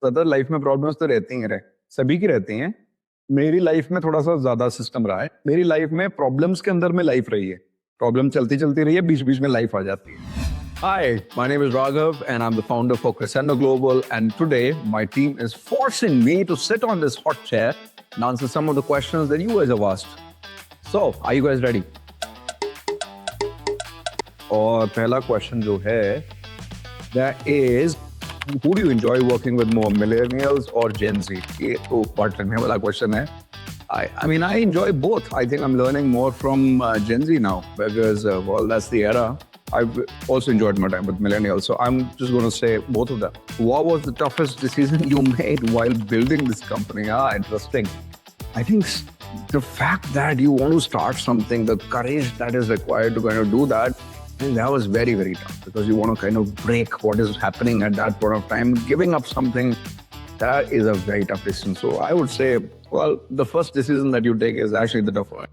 ज्यादा लाइफ में प्रॉब्लम्स तो रहती ही रहे, सभी की रहती हैं। मेरी लाइफ में थोड़ा सा ज्यादा सिस्टम रहा है। मेरी लाइफ में प्रॉब्लम्स के अंदर में लाइफ रही है, प्रॉब्लम चलती चलती रही है, बीच बीच में लाइफ आ जाती है। Hi, my name is Raghav and I'm the founder for Crescendo Global, and today my team is forcing me to sit on this hot chair and answer some of the questions that you guys have asked. So, are you guys ready? और पहला question जो है, that is, who do you enjoy working with more, millennials or Gen Z? ये तो बहुत करने वाला question है. I mean, I enjoy both. I think I'm learning more from Gen Z now because, well, that's the era. I've also enjoyed my time with millennials, so I'm just going to say both of them. What was the toughest decision you made while building this company? Interesting. I think the fact that you want to start something, the courage that is required to kind of do that, I think that was very, very tough because you want to kind of break what is happening at that point of time. Giving up something, that is a very tough decision. So I would say, well, the first decision that you take is actually the tough one.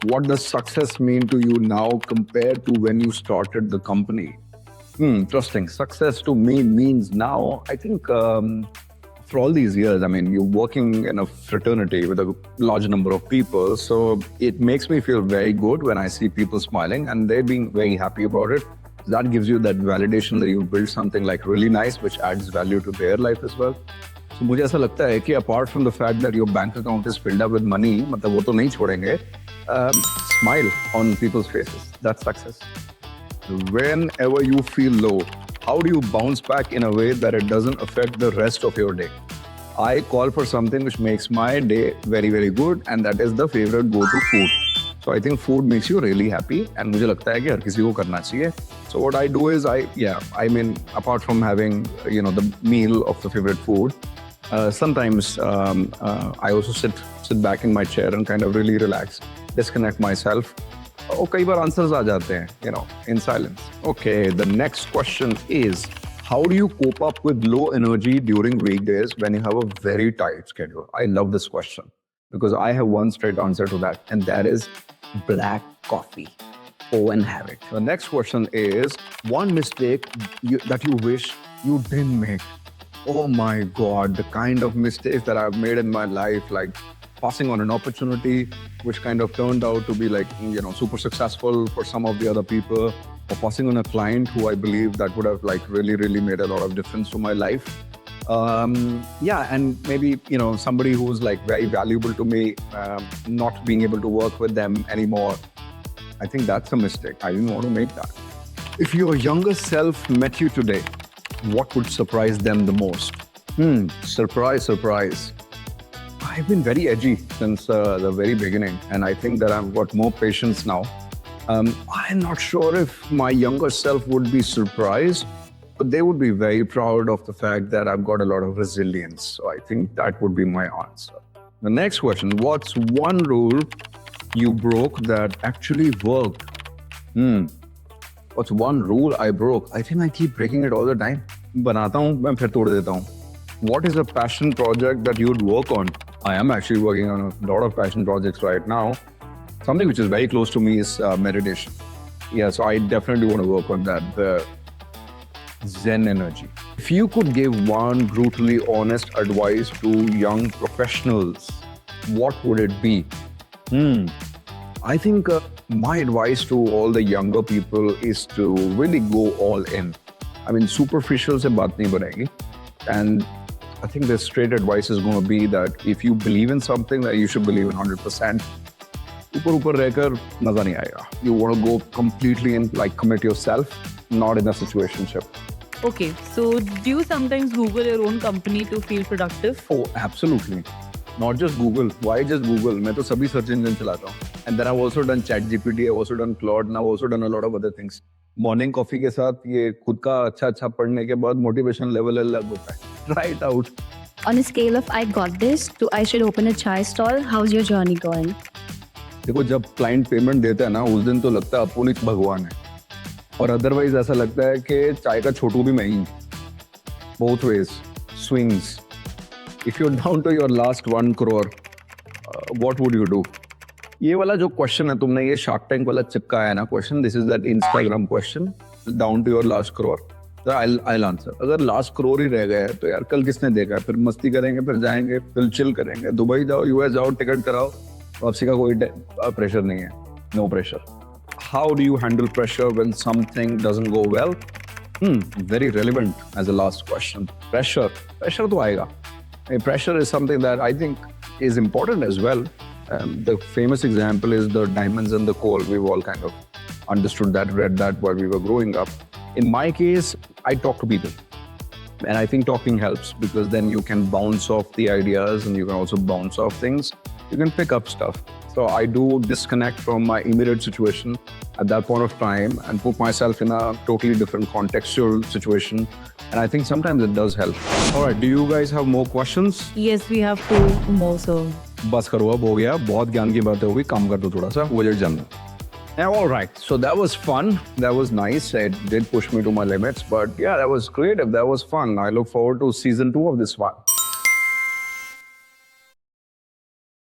What does success mean to you now compared to when you started the company? Interesting. Success to me means now, I think for all these years, I mean, you're working in a fraternity with a large number of people. So it makes me feel very good when I see people smiling and they're being very happy about it. That gives you that validation that you built something like really nice, which adds value to their life as well. So मुझे ऐसा लगता है कि apart from the fact that your bank account is filled up with money, मतलब वो तो नहीं छोड़ेंगे. Smile on people's faces. That's success. Whenever you feel low, how do you bounce back in a way that it doesn't affect the rest of your day? I call for something which makes my day very, very good, and that is the favorite go-to food. So I think food makes you really happy, and मुझे लगता है कि हर किसी को करना चाहिए. So what I do is I mean, apart from having, the meal of the favorite food, sometimes I also sit back in my chair and kind of really relax, disconnect myself. और कई बार answers आ जाते हैं, in silence. Okay, the next question is, how do you cope up with low energy during weekdays when you have a very tight schedule? I love this question because I have one straight answer to that, and that is black coffee. Go and have it. The next question is, one mistake that you wish you didn't make. Oh my God, the kind of mistakes that I've made in my life, like passing on an opportunity which kind of turned out to be like, super successful for some of the other people, or passing on a client who I believe that would have like really, really made a lot of difference to my life. And maybe, somebody who's like very valuable to me, not being able to work with them anymore. I think that's a mistake. I didn't want to make that. If your younger self met you today, what would surprise them the most? Surprise. I've been very edgy since the very beginning, and I think that I've got more patience now. I'm not sure if my younger self would be surprised, but they would be very proud of the fact that I've got a lot of resilience. So I think that would be my answer. The next question, what's one rule you broke that actually worked? What's one rule I broke? I think I keep breaking it all the time. बनाता हूँ, मैं फिर तोड़ देता हूँ. What is a passion project that you'd work on? I am actually working on a lot of passion projects right now. Something which is very close to me is meditation. Yeah, so I definitely want to work on that. The Zen energy. If you could give one brutally honest advice to young professionals, what would it be? I think my advice to all the younger people is to really go all in. I mean, superficial se baat nahi banegi. And I think the straight advice is going to be that if you believe in something, that you should believe in 100%. ऊपर रहकर मजा नहीं आएगा. You want to go completely in, like commit yourself, not in a situationship. Okay, so do you sometimes Google your own company to feel productive? Oh, absolutely. Not just Google. Why just Google? मैं तो सभी search engine चलाता हूँ. And then I've also done ChatGPT, I've also done Claude, and I've also done a lot of other things. Morning coffee के साथ ये खुद का अच्छा पढ़ने के बाद motivation level अलग होता है. Try it out. On a scale of I got this to I should open a chai stall, how's your journey going? देखो, जब क्लाइंट पेमेंट देता है ना, उस दिन तो लगता है अपुन ही भगवान है, और अदरवाइज ऐसा लगता है कि चाय का छोटू भी मैं ही. Both ways, swings. If you're down to your last 1 crore, what would you do? ये वाला जो क्वेश्चन है, तुमने ये शार्क टैंक वाला चिपका है ना question, this is that Instagram question, down to your last crore. I'll answer. अगर लास्ट करोड़ ही रह गए तो यार कल किसने देखा है? फिर मस्ती करेंगे, फिर जाएंगे, फिर चिल करेंगे, दुबई जाओ, यूएस जाओ, टिकट कराओ, वापसी का कोई प्रेशर नहीं है. No pressure. How do you handle pressure when something doesn't go well? Very relevant as a last question. Pressure तो आएगा. Pressure is something that I think is important as well. The famous example is the diamonds and the coal. We've all kind of understood that, read that while we were growing up. In my case, I talk to people. And I think talking helps because then you can bounce off the ideas and you can also bounce off things. You can pick up stuff. So I do disconnect from my immediate situation at that point of time and put myself in a totally different contextual situation. And I think sometimes it does help. All right, do you guys have more questions? Yes, we have 2 more, sir. बस करो, अब हो गया, बहुत ज्ञान की बातें हो गई, काम कर दो थोड़ा सा, वजट जानना. All right, so that was fun. That was nice. It did push me to my limits, but yeah, that was creative. That was fun. I look forward to season 2 of this one.